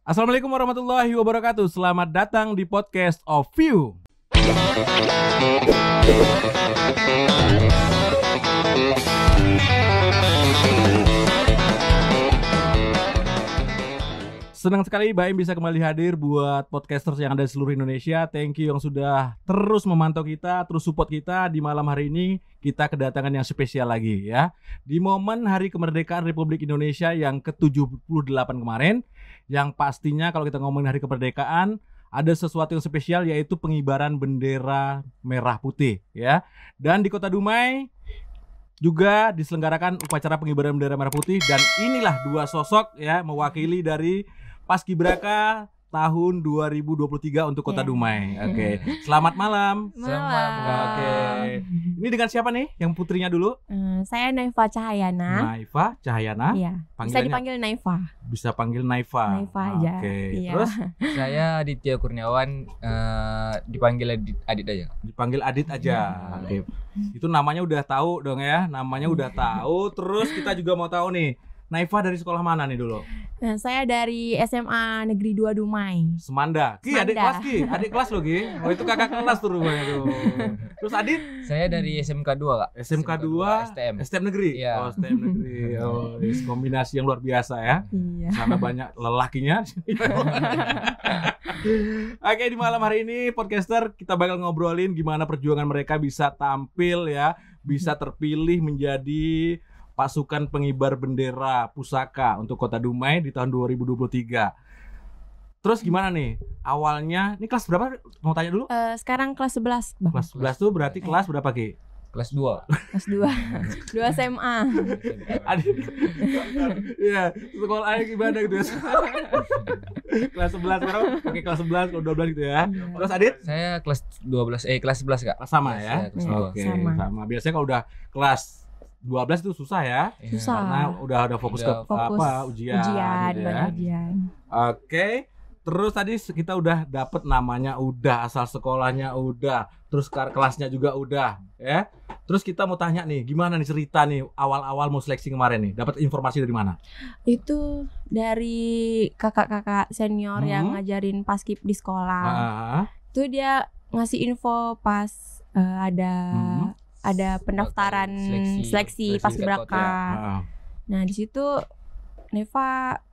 Assalamualaikum warahmatullahi wabarakatuh. Selamat datang di podcast of View. Senang sekali Baim bisa kembali hadir buat podcasters yang ada di seluruh Indonesia. Thank you yang sudah terus memantau kita, terus support kita. Di malam hari ini kita kedatangan yang spesial lagi ya. Di momen Hari Kemerdekaan Republik Indonesia yang ke-78 kemarin, yang pastinya kalau kita ngomongin Hari Kemerdekaan ada sesuatu yang spesial, yaitu pengibaran bendera merah putih ya. Dan di Kota Dumai juga diselenggarakan upacara pengibaran bendera merah putih, dan inilah dua sosok ya mewakili dari Paskibraka tahun 2023 untuk Kota Dumai. Oke. Selamat malam. Malam. Oke. Ini dengan siapa nih? Yang putrinya dulu? Saya Naifa Cahayana. Naifa Cahayana. Iya. Bisa dipanggil Naifa. Bisa panggil Naifa. Naifa aja. Oke. Iya. Terus saya Aditya Kurniawan, dipanggil Adit aja. dipanggil Adit aja. Oke. Itu namanya udah tahu dong ya. Namanya udah tahu. Terus kita juga mau tahu nih, Naifa dari sekolah mana nih dulu? Saya dari SMA Negeri 2 Dumai. Semanda. Ki, adik kelas Ki. Adik kelas lo Ki. Oh, itu kakak kelas tuh rumahnya tuh. Terus Adit? Saya dari SMK 2, Kak. SMK 2 STM. STM negeri. Iya. Oh, STM negeri. Oh, ini kombinasi yang luar biasa ya. Iya. Sana banyak lelakinya. Oke, di malam hari ini podcaster kita bakal ngobrolin gimana perjuangan mereka bisa tampil ya, bisa terpilih menjadi pasukan pengibar bendera pusaka untuk Kota Dumai di tahun 2023. Terus gimana nih? Awalnya, ini kelas berapa? Mau tanya dulu? Sekarang kelas 11. Bang. Kelas 11 tuh berarti kelas berapa Ki? Kelas 2. Kelas 2. 2 SMA. Adik. Iya, sekolahnya gimana gitu ya? Kelas 11 berapa? Oke, kelas 11, kelas 12 gitu ya. Terus Adit? Saya kelas 12, kelas 11, Kak. Sama ya? Saya kelas 2. Oke, sama. sama. Biasanya kalau udah kelas 12 itu susah ya. Susah. Karena udah fokus ke Fokus apa? Ujian gitu ya. banyak ujian. Oke. Terus tadi kita udah dapet namanya udah, asal sekolahnya udah, terus kelasnya juga udah, ya. Terus kita mau tanya nih, gimana nih cerita nih awal-awal mau seleksi kemarin nih? Dapat informasi dari mana? Itu dari kakak-kakak senior yang ngajarin paskib di sekolah. Itu dia ngasih info pas ada pendaftaran seleksi Paskibraka. Nah, di situ Neva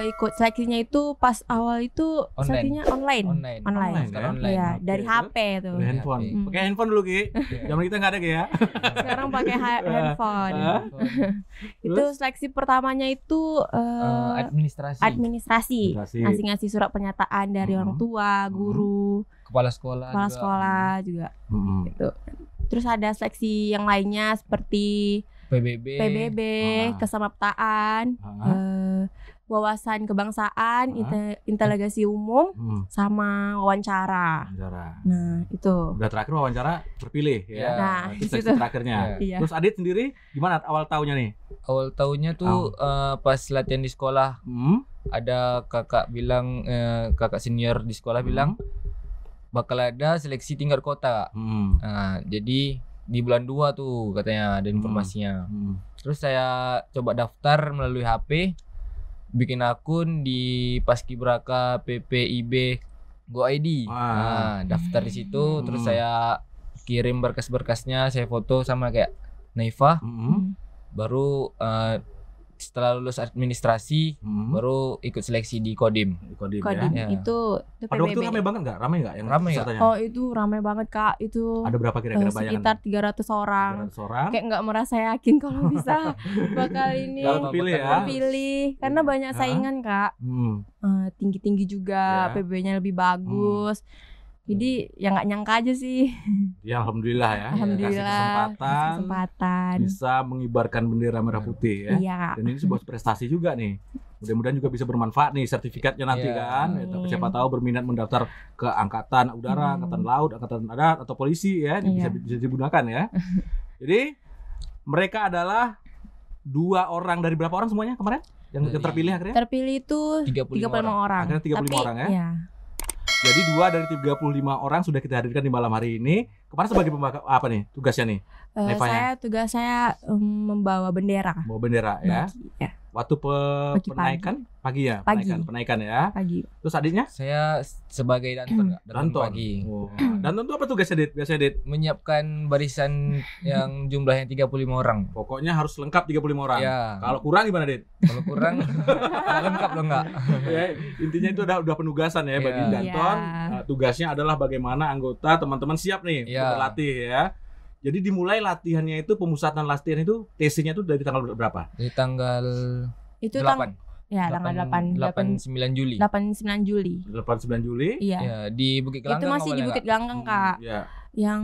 ikut seleksinya itu pas awal itu seleksinya online. Online, ya? Iya, dari HP tuh. Dari handphone. HP. Pakai handphone dulu Ki. Zaman kita nggak ada Ki ya. Sekarang pakai handphone. Itu Terus? seleksi pertamanya itu administrasi. Ngasih surat pernyataan dari orang tua, guru, Kepala sekolah juga. Gitu. Terus ada seleksi yang lainnya seperti PBB, kesamaptaan, wawasan kebangsaan, integrasi umum, sama wawancara. Nah, itu. Udah terakhir wawancara terpilih ya. Nah, itu di seleksi situ. terakhirnya. Iya. Terus Adit sendiri gimana awal tahunnya nih? Awal tahunnya tuh pas latihan di sekolah, ada kakak bilang, kakak senior di sekolah bilang bakal ada seleksi tingkat kota. Nah, jadi di bulan 2 tuh katanya ada informasinya. Terus saya coba daftar melalui HP, bikin akun di Paskibraka PPIB Go ID. Nah, daftar di situ, terus saya kirim berkas-berkasnya, saya foto sama kayak Naifa. Baru setelah lulus administrasi, baru ikut seleksi di Kodim. Kodim Kodim ya. itu Pada waktu itu PBB. ramai banget nggak? Ramai nggak yang Ramai nggak? pesertanya? Oh, itu ramai banget Kak. Itu Ada berapa kira-kira bayangan? sekitar 300 orang. 300 orang. Kayak nggak merasa yakin kalau bisa bakal ini Kalau terpilih ya. terpilih karena banyak saingan Kak. Tinggi-tinggi juga, Ya. PBB-nya lebih bagus. Jadi ya nggak nyangka aja sih. Ya alhamdulillah ya. Alhamdulillah. Kasih Kesempatan. bisa mengibarkan bendera merah putih ya. Iya Kak. Dan ini sebuah prestasi juga nih. Mudah-mudahan juga bisa bermanfaat nih sertifikatnya nanti Iya. kan. Amin. Siapa tahu berminat mendaftar ke angkatan udara, angkatan laut, angkatan darat atau polisi ya, ini Iya. bisa digunakan ya. Jadi mereka adalah 2 orang dari berapa orang semuanya kemarin yang Dari- terpilih akhirnya? Terpilih itu 35 orang. Akhirnya 35 orang ya? Iya. Jadi 2 dari 35 orang sudah kita hadirkan di malam hari ini. Kemarin sebagai apa nih tugasnya nih? Nevanya? Tugas saya membawa bendera. Bawa bendera ya. Bagi, ya. Waktu penaikan pagi ya? Penaikan ya. Pagi. Terus adiknya? Saya sebagai danton, Kak. Danton pagi. Oh. Danton itu apa tugasnya, Dit? Biasanya, Dit? Menyiapkan barisan yang jumlahnya 35 orang. Pokoknya harus lengkap 35 orang. Ya. Kalau kurang gimana, Dit? Kalau kurang nggak lengkap loh, enggak. Ya, intinya itu udah penugasan ya bagi danton. Tugasnya adalah bagaimana anggota teman-teman siap nih untuk berlatih ya. Jadi dimulai latihannya itu, pemusatan latihan itu TC-nya itu dari tanggal berapa? Dari tanggal itu 8. Tanggal 8-9 Juli. 8-9 Juli. 8-9 Juli? Iya. Ya, di Bukit Gelanggang. Itu masih di Bukit Gelanggang, Kak. Iya. Yang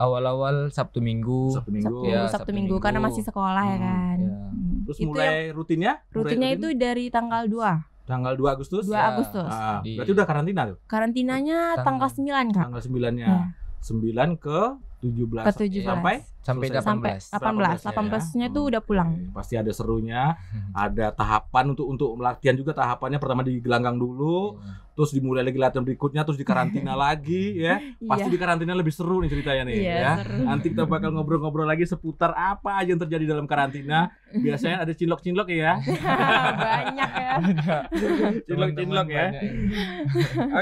awal-awal Sabtu Minggu. Sabtu Minggu karena masih sekolah ya kan. Ya. Terus mulai rutinnya? Rutinnya itu dari tanggal 2. Tanggal 2 Agustus? 2 Agustus. Berarti udah karantina tuh? Karantinanya tanggal 9, Kak. Tanggal 9-nya. 9 ke 17 sampai 18-nya itu udah pulang. Pasti ada serunya, ada tahapan untuk latihan juga. Tahapannya pertama di gelanggang dulu, terus dimulai lagi latihan berikutnya, terus di karantina lagi ya. Pasti di karantina lebih seru nih ceritanya nih ya. Seru. Nanti kita bakal ngobrol-ngobrol lagi seputar apa aja yang terjadi dalam karantina. Biasanya ada cinlok-cinlok ya. Banyak ya. Cinlok-cinlok ya.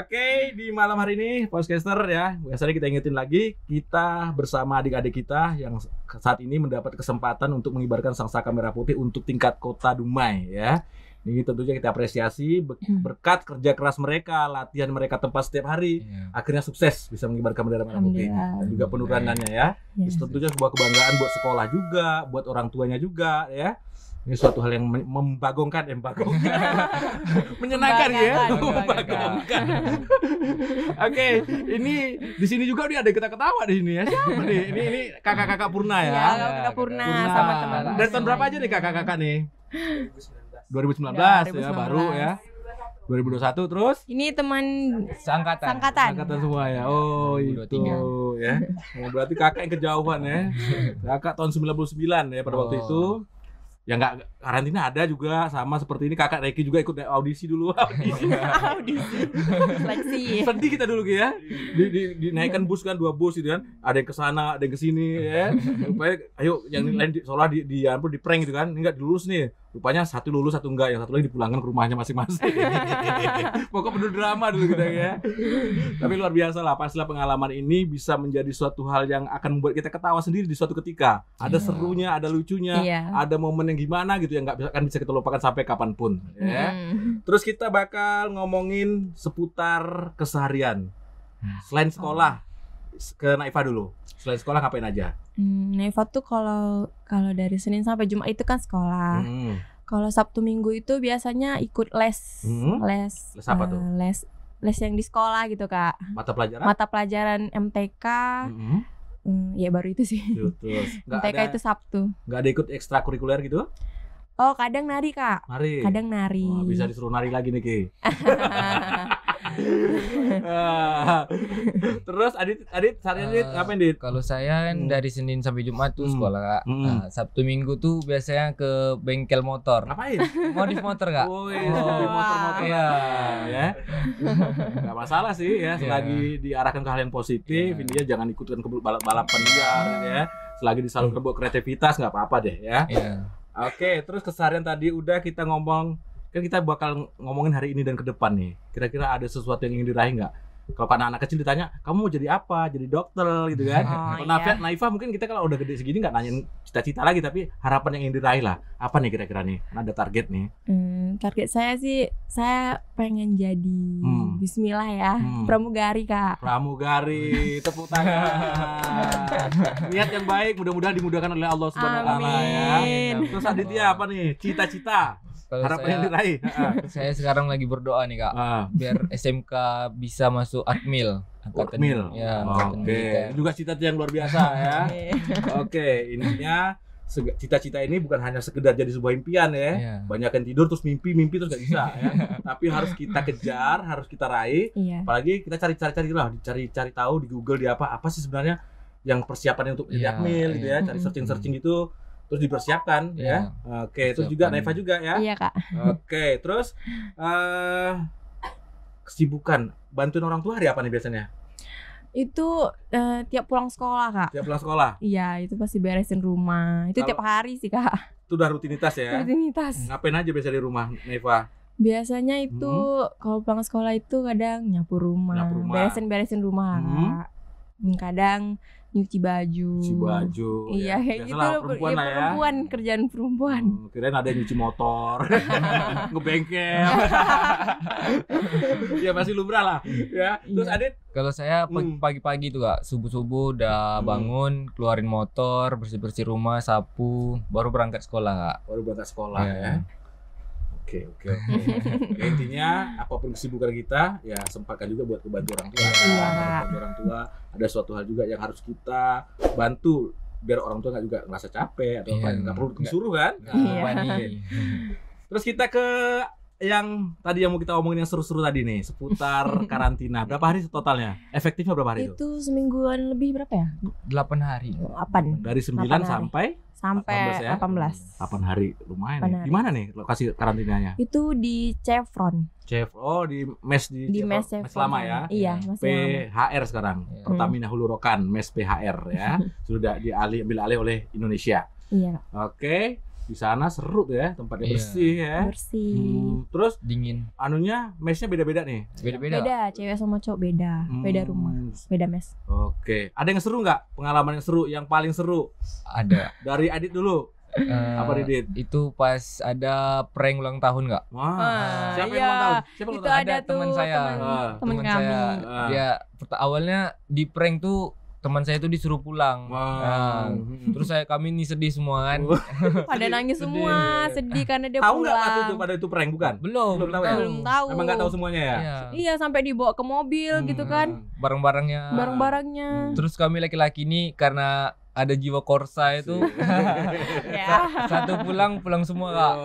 Oke, di malam hari ini podcaster ya, biasanya kita ingetin lagi, kita bersama adik-adik kita yang saat ini mendapat kesempatan untuk mengibarkan sangsaka merah putih untuk tingkat kota Dumai ya. Ini tentunya kita apresiasi berkat kerja keras mereka, latihan mereka tempat setiap hari, akhirnya sukses bisa mengibarkan bendera merah putih dan juga penurunan ya. Itu tentunya sebuah kebanggaan buat sekolah juga, buat orang tuanya juga ya. Ini suatu hal yang membagongkan, menyenangkan ya, membagongkan. Oke, ini di sini juga nih ada kita ketawa di sini ya. Siapa nih? Ini kakak-kakak Purna ya. Iya, kakak Purna sama teman-teman. Dari tahun berapa aja nih kakak-kakak nih? 2019 ya, baru ya. 2021 terus? Ini teman Angkatan semua ya. Oh, 2023. Itu ya. Berarti kakak yang kejauhan ya. Kakak tahun 99 ya pada waktu itu. Ya nggak karantina ada juga sama seperti ini. Kakak Reki juga ikut audisi dulu. Audisi. Seleksi. Sedih kita dulu ya. Dinaikkan bus kan, 2 bus gitu kan. Ada yang ke sana, ada yang ke sini ya. Supaya ayo yang lain seolah di prank gitu kan. Enggak lulus nih. Rupanya satu lulus, satu enggak, yang satu lagi dipulangkan ke rumahnya masing-masing. Pokok penuh drama dulu kita ya. Tapi luar biasa lah, pastilah pengalaman ini bisa menjadi suatu hal yang akan membuat kita ketawa sendiri di suatu ketika. Ada serunya, ada lucunya, ada momen yang gimana gitu yang nggak bisa kita lupakan sampai kapanpun. Ya. Terus kita bakal ngomongin seputar keseharian. Selain sekolah, ke Naifa dulu. Selain sekolah ngapain aja? Naifa tuh kalau dari Senin sampai Jumat itu kan sekolah. Kalau Sabtu Minggu itu biasanya ikut les. Les apa tuh? Les yang di sekolah gitu, Kak. Mata pelajaran MTK. Ya baru itu sih. MTK itu Sabtu. Nggak ada ikut ekstrakurikuler gitu? Oh, kadang nari, Kak. Kadang nari. Oh, bisa disuruh nari lagi nih, Ki. Terus Adit ngapain, Dit? Kalau saya kan dari Senin sampai Jumat tuh sekolah, Kak. Nah, Sabtu Minggu tuh biasanya ke bengkel motor. Ngapain? Modif motor, Kak. Motor ya. Enggak masalah sih ya, selagi diarahkan ke hal yang positif, ini jangan ikutkan ke balapan liar ya. Selagi disalurkan buat kreativitas enggak apa-apa deh ya. Oke, terus keseharian tadi udah kita ngomong, kan kita bakal ngomongin hari ini dan ke depan nih. Kira-kira ada sesuatu yang ingin diraih nggak? Kalau anak-anak kecil ditanya, kamu mau jadi apa? Jadi dokter gitu kan? Kalau Naifa mungkin kita kalau udah gede segini nggak nanyain cita-cita lagi, tapi harapan yang ingin diraih lah. Apa nih kira-kira nih? Ada target nih? Target saya sih, saya pengen jadi Bismillah ya, pramugari, Kak. Pramugari, tepuk tangan. Niat yang baik, mudah-mudahan dimudahkan oleh Allah Subhanahu Wa Taala ya. Terus Aditya apa nih? Cita-cita? Kalau harapan yang diraih. Saya sekarang lagi berdoa nih, Kak. Biar SMK bisa masuk Akmil. Akmil. Ya, Oke. Juga cita-cita yang luar biasa ya. Oke, intinya cita-cita ini bukan hanya sekedar jadi sebuah impian ya. Banyak yang tidur terus mimpi terus gak bisa ya. Tapi harus kita kejar, harus kita raih. Apalagi kita cari tahu di Google di apa sih sebenarnya yang persiapannya untuk jadi Akmil gitu ya. Cari searching gitu. Terus dipersiapkan ya. Oke, terus juga Naifa juga ya. Iya, Kak. Oke, terus kesibukan bantuin orang tua hari apa nih biasanya? Itu tiap pulang sekolah, Kak. Tiap pulang sekolah? Iya, itu pasti beresin rumah. Itu tiap hari sih, Kak. Itu udah rutinitas ya. Rutinitas. Ngapain aja biasa di rumah, Neva? Biasanya itu kalau pulang sekolah itu kadang nyapu rumah. Beresin rumah. Kadang nyuci baju. Iya, kayak gitu. Perempuan, kerjaan perempuan. Kirain ada yang nyuci motor, ngebengkel. Ya masih lumrah lah. Ya. Terus Adit? Kalau saya pagi-pagi tuh Kak, subuh-subuh udah bangun, keluarin motor, bersih-bersih rumah, sapu, baru berangkat sekolah Kak. Ya. Oke. Intinya apapun kesibukan kita ya sempatkan juga buat kebantu orang tua. Bantu orang tua. Ada suatu hal juga yang harus kita bantu biar orang tua nggak juga merasa capek atau nggak perlu disuruh kan. Terus kita ke yang tadi yang mau kita omongin yang seru-seru tadi nih seputar karantina. Berapa hari totalnya? Efektifnya berapa hari itu? Itu semingguan lebih berapa ya? 8 hari. 8. Dari 9 sampai 18 8 hari lumayan nih. Di mana nih lokasi karantinanya? Itu di Chevron. Di mes mes lama ya. Iya, masih PHR sekarang. Pertamina Hulu Rokan, mes PHR ya. Sudah diambil alih oleh Indonesia. Iya. Oke. Di sana seru tuh ya, tempatnya bersih ya. Bersih. Terus dingin. Anunya mesnya beda-beda nih. Beda, cewek sama cowok beda. Beda rumah, beda mes. Oke. Ada yang seru nggak? Pengalaman yang seru, yang paling seru? Ada. Dari Adit dulu. Apa Adit? Itu pas ada prank ulang tahun nggak? Wah. Siapa yang ulang tahun? Itu ada teman saya. Teman kami. Dia awalnya di prank tuh teman saya tuh disuruh pulang. Terus kami ini sedih semua kan. Pada nangis semua, sedih karena dia pulang. Tahu nggak waktu itu pada itu prank bukan? Belum tahu. Belum tahu. Emang nggak tahu semuanya ya? Iya, sampai dibawa ke mobil gitu kan. Barang-barangnya. Terus kami laki-laki ini karena ada jiwa korsa itu. Satu pulang semua Kak.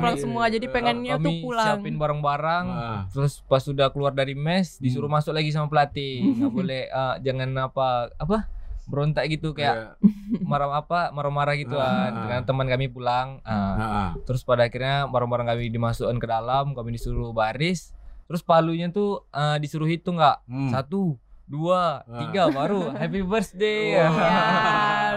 Pulang semua, jadi pengennya tuh pulang. Siapin barang-barang. Terus pas sudah keluar dari mes disuruh masuk lagi sama pelatih. Nggak boleh jangan apa berontak gitu kayak marah-marah gitu kan. Dengan teman kami pulang. Terus pada akhirnya barang-barang kami dimasukkan ke dalam, kami disuruh baris. Terus palunya tuh disuruh hitung Kak. 1, 2, 3 baru happy birthday.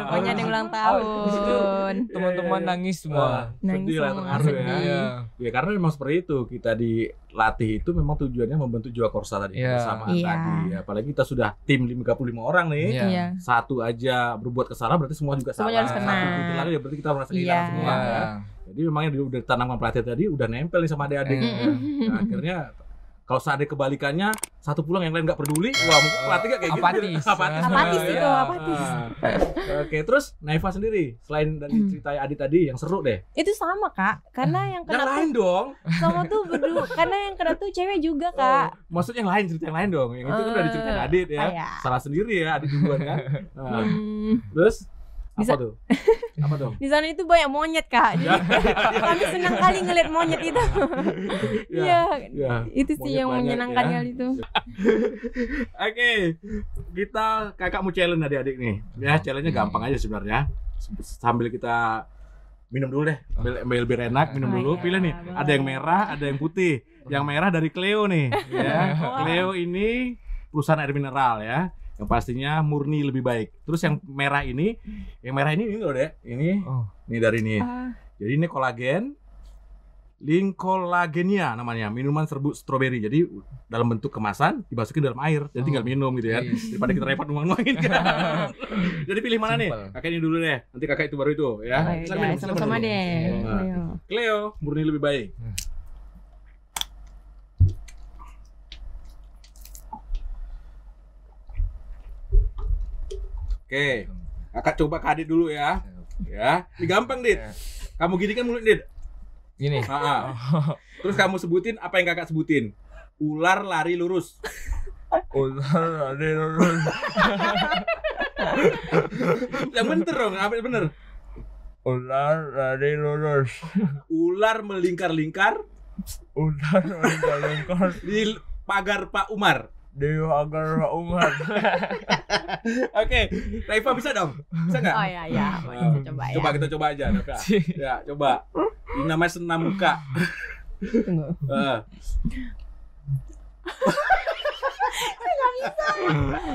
Rupanya ada ulang tahun. Teman-teman nangis semua. Sedih lah, terharu ya. Ya karena memang seperti itu, kita dilatih itu memang tujuannya membentuk jiwa korsa tadi, kebersamaan tadi. Apalagi kita sudah tim 55 orang nih. Satu aja berbuat kesalahan berarti semua juga salah. Harus kena. Satu titik lagi ya berarti kita merasa kehilangan semua ya. Jadi memangnya udah ditanamkan pelatih tadi udah nempel nih sama adik-adik. Nah, akhirnya kalau seandainya kebalikannya satu pulang yang lain nggak peduli, wah mungkin pelatih gak kayak apatis. Gitu. Apatis. Oke, terus Naifa sendiri selain dari cerita Adit tadi yang seru deh. Itu sama Kak, karena yang kena yang lain dong. Sama tuh berdua, karena yang kena tuh cewek juga Kak. Maksudnya yang lain, cerita yang lain dong. Yang itu kan udah diceritain Adit ya. Salah sendiri ya Adit duluan kan. Terus apa tuh? Di sana itu banyak monyet Kak. Jadi kami senang kali ngeliat monyet itu. Itu sih yang menyenangkan kali itu. Oke, kita kakak mau challenge adik-adik nih. Ya, challenge-nya gampang aja sebenarnya. Sambil kita minum dulu deh, ambil biar enak, minum dulu. Pilih nih, ada yang merah, ada yang putih. Yang merah dari Cleo nih, ya. Cleo ini perusahaan air mineral ya. Yang pastinya murni lebih baik. Terus yang merah ini loh deh. Ini dari ini. Jadi ini kolagen, Lincolagenia namanya, minuman serbuk stroberi. Jadi dalam bentuk kemasan dimasukin dalam air, jadi tinggal minum gitu ya. Daripada kita repot nuang-nuangin. Jadi pilih mana nih? Kakak ini dulu deh. Nanti kakak itu baru itu ya. Sama-sama deh. Cleo, murni lebih baik. Oke, kakak coba ke Adit dulu ya. Ya, ini gampang Dit. Kamu gini kan mulut Dit. Gini. Terus kamu sebutin apa yang kakak sebutin. Ular lari lurus. Ular lari lurus. Yang bener dong, apa bener? Ular lari lurus. Ular melingkar-lingkar. Ular melingkar-lingkar di pagar Pak Umar. Dewa agar Umar. Oke, Naifa bisa dong? Bisa nggak? Oh ya. Coba ya. Coba kita coba aja, Naifa. Ya, coba. Ini namanya senam muka. Tunggu.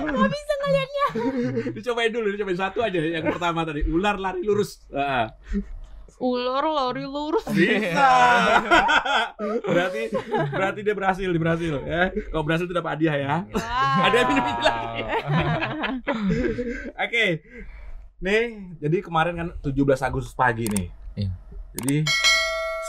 Nggak bisa ngeliatnya. Dicobain dulu, dicobain satu aja. Yang pertama tadi, ular lari lurus. Ular lari lurus. Bisa. berarti dia berhasil ya. Kalau berhasil itu dapat hadiah ya. Wow. Ada minum lagi. Oke. Nih, jadi kemarin kan 17 Agustus pagi nih. Iya. Jadi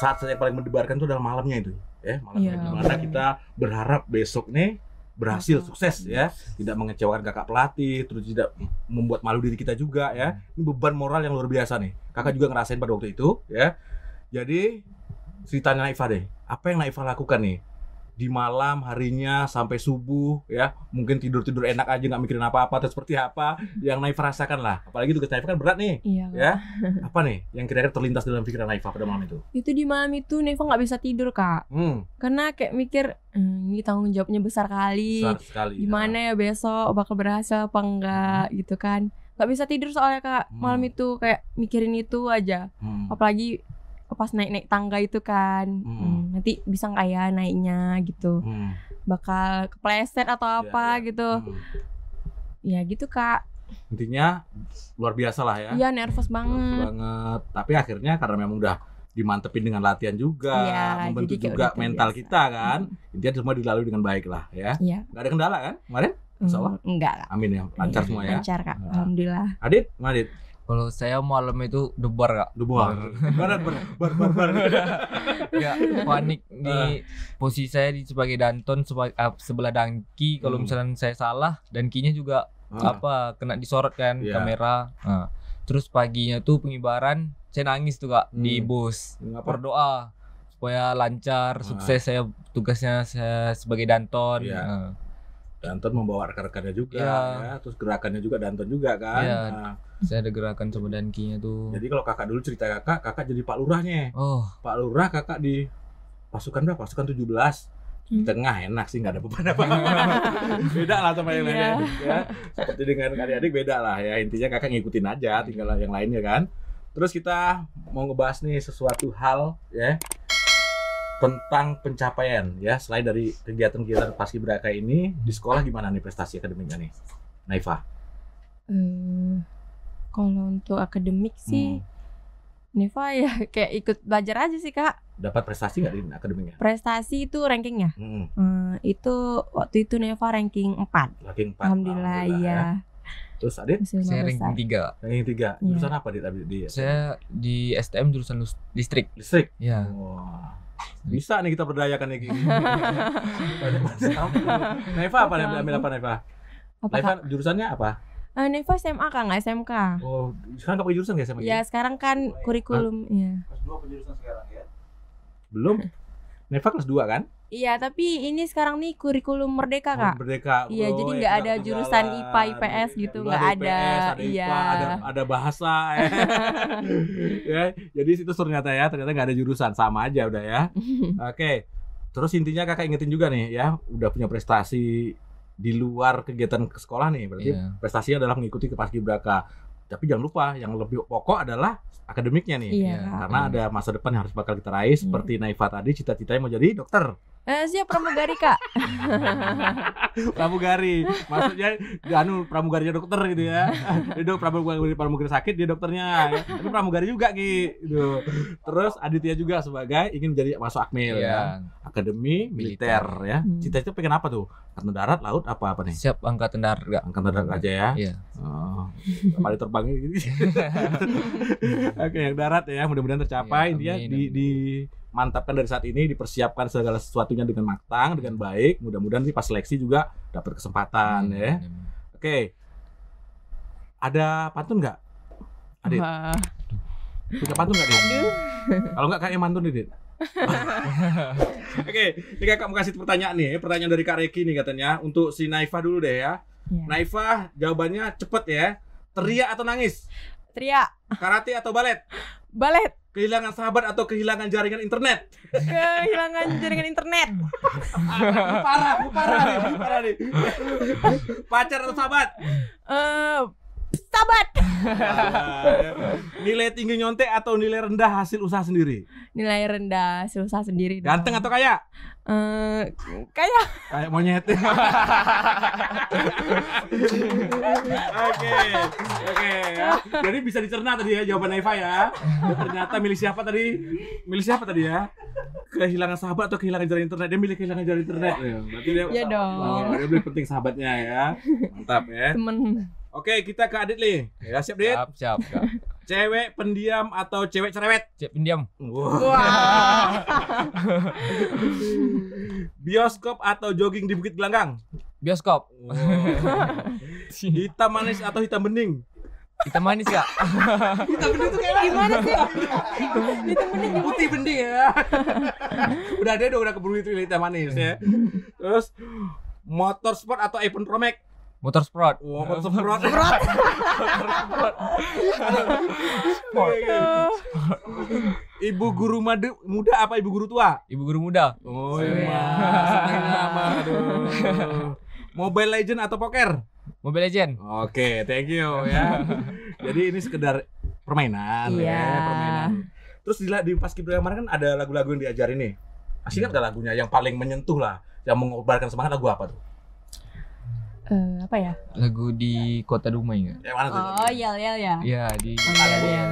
saat yang paling mendebarkan itu adalah malamnya itu, ya. Malamnya Iya. dimana kita berharap besok nih berhasil, sukses ya, tidak mengecewakan kakak pelatih, terus tidak membuat malu diri kita juga ya. Ini beban moral yang luar biasa nih. Kakak juga ngerasain pada waktu itu ya. Jadi ceritanya Naifah deh, apa yang Naifah lakukan nih di malam harinya sampai subuh ya, mungkin tidur enak aja nggak mikirin apa-apa atau seperti apa yang Naifah rasakan lah. Apalagi tugas Naifah kan berat nih. Iya, ya. Apa nih yang kira-kira terlintas dalam pikiran Naifah pada malam itu? Itu di malam itu Naifah nggak bisa tidur, Kak. Karena kayak mikir ini tanggung jawabnya besar kali. Besar sekali. Gimana ya besok bakal berhasil apa enggak gitu kan. Nggak bisa tidur soalnya, Kak. Malam itu kayak mikirin itu aja. Apalagi pas naik tangga itu kan, nanti bisa nggak ya naiknya gitu, bakal kepleset atau apa gitu, ya gitu Kak. Intinya luar biasa lah ya. Iya, nervous banget. Tapi akhirnya karena memang udah dimantepin dengan latihan juga, membentuk juga mental biasa kita kan. Intinya semua dilalui dengan baik lah ya. Iya. Gak ada kendala kan kemarin? Insya Allah? Enggak. Amin ya, lancar semua ya. Lancar Kak, alhamdulillah. Adit, mana Adit? Kalau saya malam itu debar, Kak. Bar. Ya, panik di posisi saya sebagai Danton sebelah Dangki. Kalau misalnya saya salah, Dankinya juga kena disorot kan kamera. Terus paginya tuh pengibaran, saya nangis tuh Kak di bus. Berdoa supaya lancar, sukses saya tugasnya saya sebagai Danton. Danton membawa rekan-rekannya juga ya. Terus gerakannya juga Danton juga kan. Saya ada gerakan sama Dankinya tuh. Jadi kalau kakak dulu cerita kakak jadi Pak Lurahnya. Pak Lurah kakak di pasukan berapa? Pasukan 17. Di tengah enak sih, nggak ada beban apa. Beda lah sama yang lainnya ya. Seperti dengan adik-adik beda lah ya. Intinya kakak ngikutin aja, tinggal yang lainnya kan. Terus kita mau ngebahas nih sesuatu hal ya tentang pencapaian ya, selain dari kegiatan-kegiatan paskibraka ini di sekolah, gimana nih prestasi akademiknya nih Naifah? Kalau untuk akademik sih Naifah ya kayak ikut belajar aja sih Kak. Dapat prestasi nggak di akademiknya? Prestasi itu rankingnya? Itu waktu itu Naifah ranking 4. Ranking 4. Alhamdulillah ya. Terus Adit? Saya ranking 3. Ranking 3. Jurusan apa di saya di STM jurusan listrik. Listrik? Iya. Wah. Bisa nih kita berdayakan nih gini. Naifah apa yang ambil apa Naifah? Naifah jurusannya apa? Naifah SMA Kak, nggak SMK. Oh, sekarang pakai jurusan nggak SMA? Ya sekarang kan kurikulum ya. Kelas 2 penjurusan sekarang ya? Belum. Naifah kelas 2 kan? Iya, tapi ini sekarang nih kurikulum merdeka Kak. Merdeka. Iya, jadi nggak ada jurusan IPA, IPS gitu, nggak ada. Iya. Ada bahasa. Ya, jadi itu ternyata nggak ada jurusan, sama aja udah ya. Oke. Terus intinya kakak ingetin juga nih ya, udah punya prestasi di luar kegiatan ke sekolah nih, berarti prestasinya adalah mengikuti paskibraka. Tapi jangan lupa yang lebih pokok adalah akademiknya nih, karena ada masa depan yang harus bakal kita raih. Seperti Naifah tadi, cita-citanya mau jadi dokter. Siap pramugari Kak. Pramugari, maksudnya pramugarinya dokter gitu ya. Dia pramugari sakit, dia dokternya. Tapi pramugari juga gitu. Terus Aditya juga sebagai ingin menjadi masuk Akmil ya. Akademi Militer ya. Cita-cita pengen apa tuh? Angkatan darat, laut, apa nih? Siap angkatan darat enggak? Angkatan darat aja ya. Iya. Paling terbangnya gitu. Oke, yang darat ya, mudah-mudahan tercapai. Intinya mantapkan dari saat ini, dipersiapkan segala sesuatunya dengan matang, dengan baik. Mudah-mudahan nih pas seleksi juga dapat kesempatan ya. Oke. Ada pantun nggak, Adit? Punya pantun nggak, Dit? Kalau nggak kayak mantun nih, Dit. Oke, ini kakak mau kasih pertanyaan nih. Pertanyaan dari Kak Reki nih katanya. Untuk si Naifah dulu deh ya. Naifah jawabannya cepet ya. Teriak atau nangis? Teriak. Karate atau balet? Balet. Kehilangan sahabat atau kehilangan jaringan internet? Kehilangan jaringan internet. Parah nih. Pacar atau sahabat? sahabat. Nilai tinggi nyontek atau nilai rendah hasil usaha sendiri? Nilai rendah hasil usaha sendiri. Ganteng atau kaya? Kaya. Kayak monyet. Oke. Ya. Jadi bisa dicerna tadi ya jawaban Eva ya. Ternyata milih siapa tadi? Ya? Kehilangan sahabat atau kehilangan jalan internet? Dia milih kehilangan jalan internet. Berarti dia. Ya dong. Dia lebih penting sahabatnya ya. Mantap ya. Temen. Oke, kita ke Adit nih. Ya, siap, Dit? Siap. Cewek pendiam atau cewek cerewet? Cewek pendiam. Wah. Bioskop atau jogging di Bukit Gelanggang? Bioskop. Hitam manis atau hitam bening? Hitam manis Kak. Hitam bening itu kayak Gimana sih? Hitam bening gimana? putih bening ya. udah keburu itu hitam manis ya. Terus motor sport atau iPhone Pro Max? Motor sport. Motor sport. Ibu guru muda apa ibu guru tua? Ibu guru muda. Oh iya. Aduh. Mobile Legend atau poker? Mobile Legend. Oke, thank you ya. Jadi ini sekedar permainan ya, permainan. Terus di Paskibra kemarin kan ada lagu-lagu yang diajarin nih. Masih ingat gak lagunya yang paling menyentuh lah, yang mengobarkan semangat, lagu apa tuh? Apa ya? Lagu di Kota Dumai ya? Yang mana tuh? Oh, Yel ya. Iya, di Yel.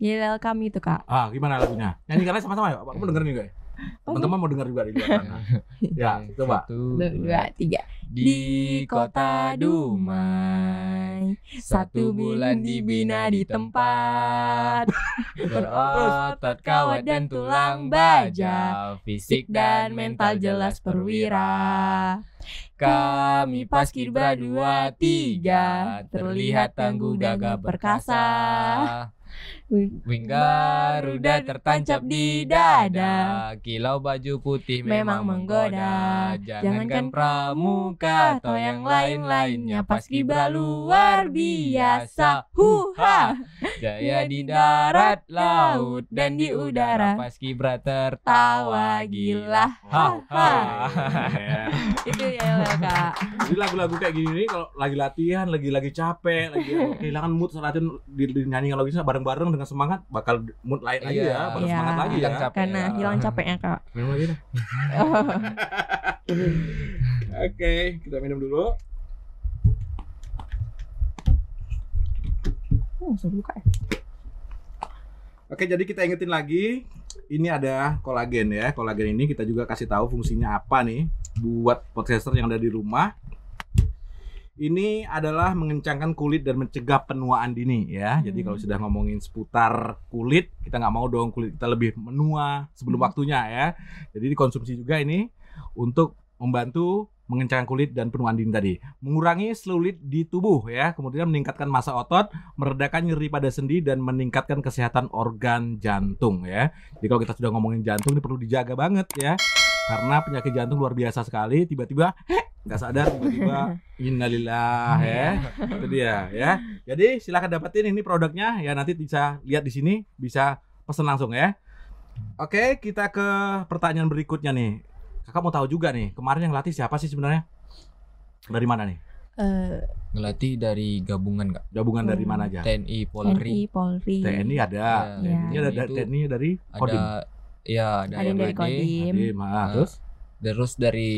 Yel kami itu Kak. Gimana lagunya? Nyanyi kalian sama-sama ya? Kamu dengerin juga ya? Teman-teman mau denger juga di luar sana. Ya, coba. 1, 2, 3. Di Kota Dumai, 1 bulan dibina di tempat berotot kawat dan tulang baja, fisik dan mental jelas perwira. Kami Paskibra 2-3, terlihat tangguh gagah perkasa. Wing Garuda tertancap di dada, kilau baju putih memang menggoda. Jangankan pramuka atau yang lain-lainnya, Paskibra luar biasa. Huha, jaya di darat, laut dan di udara, Paskibra tertawa gila. Ha. Itu ya Kak. Jadi lagu-lagu kayak gini nih kalau lagi latihan, lagi capek, lagi kehilangan mood saat latihan dinyanyikan lagu ini bareng-bareng dengan semangat, bakal mood lain aja ya, bakal semangat lagi ya. Karena hilang capeknya Kak. Minum lagi dah. Oke, kita minum dulu. Bisa buka ya. Oke, jadi kita ingetin lagi, ini ada kolagen ya. Kolagen ini kita juga kasih tahu fungsinya apa nih buat podcaster yang ada di rumah. Ini adalah mengencangkan kulit dan mencegah penuaan dini ya. Jadi kalau sudah ngomongin seputar kulit, kita nggak mau dong kulit kita lebih menua sebelum waktunya ya. Jadi dikonsumsi juga ini untuk membantu mengencangkan kulit dan penuaan dini tadi, mengurangi selulit di tubuh ya, kemudian meningkatkan massa otot, meredakan nyeri pada sendi dan meningkatkan kesehatan organ jantung ya. Jadi kalau kita sudah ngomongin jantung ini perlu dijaga banget ya. Karena penyakit jantung luar biasa sekali, tiba-tiba nggak sadar, tiba-tiba innalillah ya. Itu dia ya. Jadi silakan dapetin ini produknya ya, nanti bisa lihat di sini, bisa pesen langsung ya. Oke, kita ke pertanyaan berikutnya nih. Kakak mau tahu juga nih, kemarin yang latih siapa sih sebenarnya? Dari mana nih? Ngelatih dari gabungan Kak. Gabungan dari mana aja? TNI, Polri. TNI ada. TNI ada dari Kodim. Iya, ada yang dari Kodim. Terus dari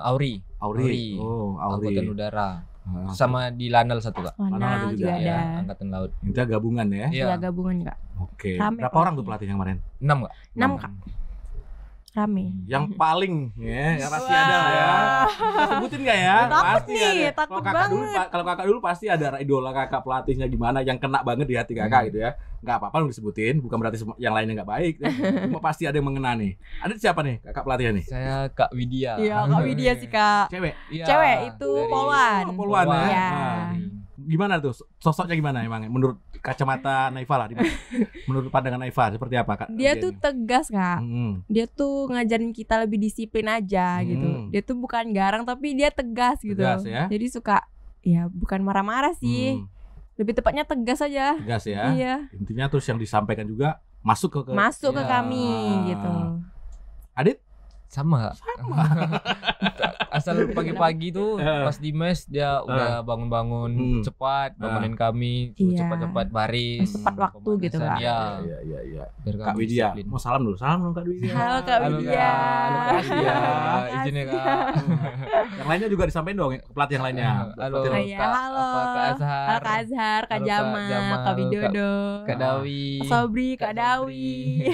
Auri. Oh, Auri. Angkatan Udara. Sama di Lanal satu Kak. Lanal juga ada. Ya, Angkatan Laut. Itu gabungan ya? Iya, gabungan Kak. Oke. Rame berapa orang tuh pelatih yang kemarin? 6 Kak. 6 Kak. Rame. Yang paling ya, yang pasti ada lah ya. Kita sebutin nggak ya? Takut Pasti nih, ada. takut Kalau kakak dulu, banget. kalau kakak dulu pasti ada idola kakak pelatihnya gimana yang kena banget di hati kakak gitu ya. Nggak apa-apa lu disebutin, bukan berarti yang lainnya nggak baik. Cuma pasti ada yang mengena nih. Ada siapa nih kakak pelatihnya nih? Saya Kak Widya. Iya, Kak Widya sih Kak. Cewek. Iya, Cewek itu dari- Polwan. Polwan ya. Iya. Gimana tuh sosoknya gimana emang menurut kacamata Naifa lah? Menurut pandangan Naifa seperti apa Kak? Dia tuh tegas Kak. Dia tuh ngajarin kita lebih disiplin aja gitu. Dia tuh bukan garang tapi dia tegas gitu. Tegas ya. Jadi suka ya bukan marah-marah sih. Lebih tepatnya tegas aja. Tegas ya. Iya. Intinya terus yang disampaikan juga masuk ke Masuk ke kami gitu. Adit? Sama. Asal pagi-pagi tuh pas di mes dia udah bangun-bangun cepat, bangunin kami cepat-cepat baris. Tepat waktu gitu Kak. Iya. Kak Widya, mau salam dulu. Salam dong Kak Widya. Halo Kak Widya. Makasih ya. Izinnya Kak. Yang lainnya juga disampaikan dong pelatih yang lainnya. Halo Kak Azhar. Halo Kak Azhar, Kak Jamal, Kak Widodo, Kak Dawi, Sobri, Kak Dawi.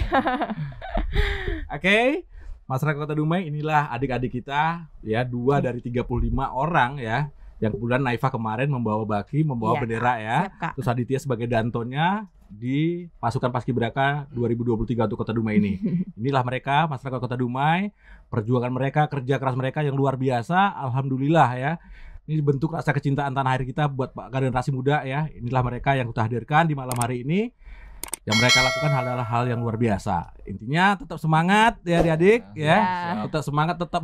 Oke. Masyarakat Kota Dumai, inilah adik-adik kita ya, 2 dari 35 orang ya, yang kemudian Naifa kemarin membawa baki, membawa bendera ya. Siap, terus Aditya sebagai dantonnya di pasukan Paskibraka 2023 untuk Kota Dumai ini. Inilah mereka masyarakat Kota Dumai, perjuangan mereka, kerja keras mereka yang luar biasa. Alhamdulillah ya. Ini bentuk rasa kecintaan tanah air kita buat generasi muda ya. Inilah mereka yang kita hadirkan di malam hari ini. Yang mereka lakukan adalah hal yang luar biasa. Intinya tetap semangat ya adik-adik ya. Tetap semangat, tetap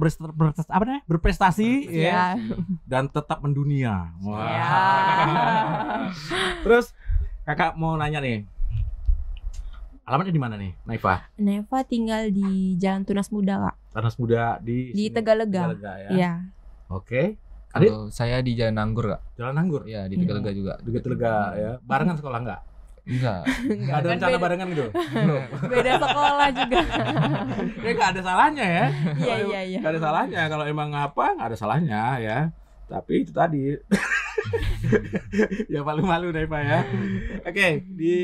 berprestasi ya. Dan tetap mendunia. Wah. Terus Kakak mau nanya nih. Alamatnya di mana nih, Naifa? Naifa tinggal di Jalan Tunas Muda, Kak. Tunas Muda di Tegalega. Ya. Iya. Oke. Kalau saya di Jalan Anggur, Kak. Jalan Anggur? Iya, di Tegalega juga. Di Tegalega ya. Barengan sekolah enggak? Enggak. Enggak ada rencana barengan gitu. Beda sekolah juga. Ya enggak ada salahnya ya. Iya. Enggak ada salahnya kalau emang enggak ada salahnya ya. Tapi itu tadi. Ya malu-malu Naifa ya. Oke, di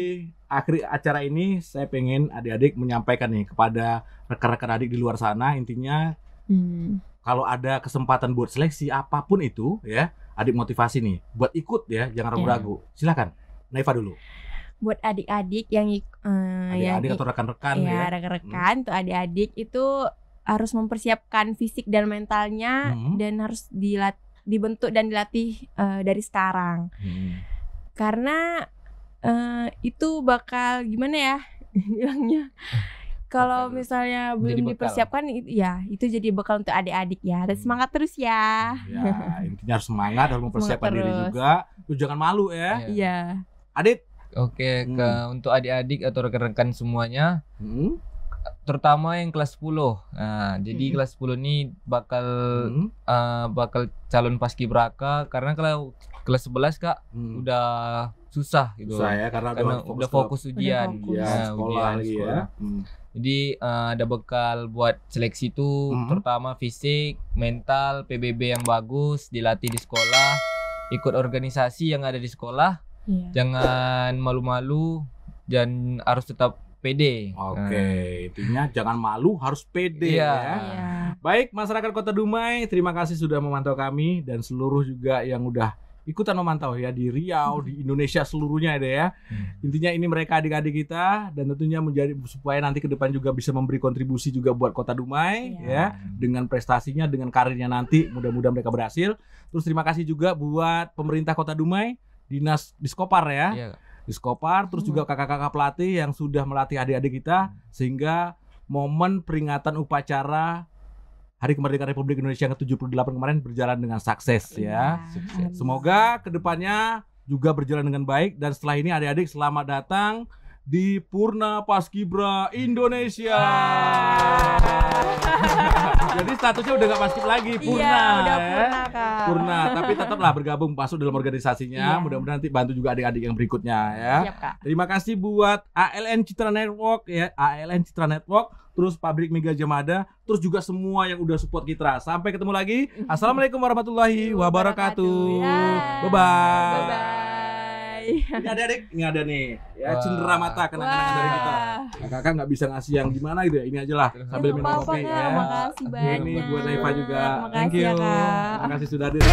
akhir acara ini saya pengen adik-adik menyampaikan nih kepada rekan-rekan adik di luar sana, intinya kalau ada kesempatan buat seleksi apapun itu ya, adik motivasi nih buat ikut ya, jangan ragu-ragu. Silakan. Naifa dulu. Buat adik-adik yang adik-adik atau rekan-rekan ya. Rekan-rekan tuh adik-adik itu harus mempersiapkan fisik dan mentalnya dan harus dibentuk dan dilatih dari sekarang. Karena itu bakal gimana ya bilangnya? Kalau misalnya belum dipersiapkan ya itu jadi bekal untuk adik-adik ya. Dan semangat terus ya. Ya, intinya harus semangat, harus mempersiapkan diri juga. Lu jangan malu ya. Iya. Adit. Oke, untuk adik-adik atau rekan-rekan semuanya, terutama yang kelas 10. Nah, jadi kelas 10 ini bakal calon paskibraka, karena kalau kelas 11 Kak udah susah gitu. Susah ya, karena udah fokus ujian. Sekolah lagi ya. Jadi ada bekal buat seleksi itu, terutama fisik, mental, PBB yang bagus, dilatih di sekolah, ikut organisasi yang ada di sekolah. Jangan malu-malu dan harus tetap pede. Oke, intinya jangan malu, harus pede ya. Baik, masyarakat Kota Dumai, terima kasih sudah memantau kami dan seluruh juga yang udah ikutan memantau ya di Riau, di Indonesia seluruhnya ada ya. Intinya ini mereka adik-adik kita dan tentunya menjadi supaya nanti ke depan juga bisa memberi kontribusi juga buat Kota Dumai ya, dengan prestasinya, dengan karirnya nanti mudah-mudahan mereka berhasil. Terus terima kasih juga buat pemerintah Kota Dumai, Dinas Diskopar ya. Diskopar, terus juga kakak-kakak pelatih yang sudah melatih adik-adik kita sehingga momen peringatan upacara Hari Kemerdekaan Republik Indonesia yang ke-78 kemarin berjalan dengan sukses ya. Semoga kedepannya juga berjalan dengan baik dan setelah ini adik-adik selamat datang di Purna Paskibra Indonesia. Jadi statusnya udah gak paskib lagi, Purna. Iya, udah Purna Kak. Purna, tapi tetaplah bergabung masuk dalam organisasinya. Mudah-mudahan nanti bantu juga adik-adik yang berikutnya ya. Siap, Kak. Terima kasih buat ALN Citra Network ya, ALN Citra Network, terus Pabrik Mega Jamada, terus juga semua yang udah support kita. Sampai ketemu lagi. Assalamualaikum warahmatullahi wabarakatuh. Bye-bye. Bye-bye. Ini ada nih ya, cendera mata kenang-kenangan dari kita. Kakak nggak bisa ngasih yang gimana gitu ya, ini aja lah sambil minum kopi ya. Makasih banyak. Ini buat Naifa juga. Thank you. Terima kasih sudah hadir ya.